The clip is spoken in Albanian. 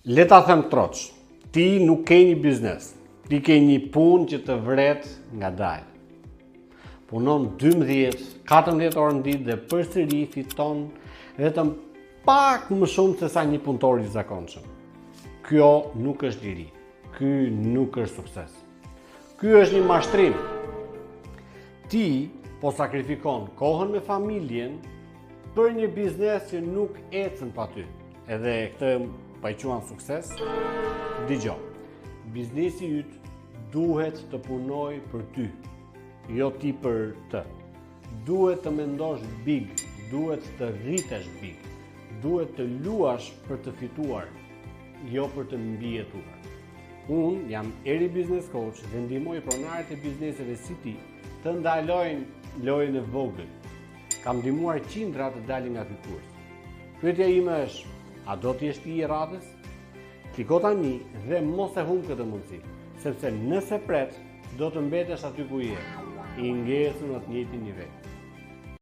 Le ta them troç, ti nuk ke një biznes, ti ke një punë që të vret nga dalë. Punon 12-14 orë në ditë dhe përsëri fiton vetëm pak më shumë se sa një punëtor i zakonshëm. Kjo nuk është liri, ky nuk është sukses. Ky është një mashtrim. Ti po sakrifikon kohën me familjen për një biznes që nuk ecën pa ty. Edhe këtë pa i quan sukses. Dëgjoj, biznesi yt duhet të punoj për ty, jo ti për të. Duhet të mendosh big, duhet të rritesh big, duhet të luash për të fituar, jo për të mbijetuar. Unë jam Eri Business Coach dhe ndihmoj pronarët e bizneseve si ti të ndalojnë lojën e vogël. Kam ndihmuar qindra të dalin nga ky kurs. Pyetja ime është, a do të jesh ti i radhës? Kliko tani dhe mos e humb këtë mundësi, sepse nëse pret, do të mbetesh aty ku je, i ngesur në të njëjtin nivel.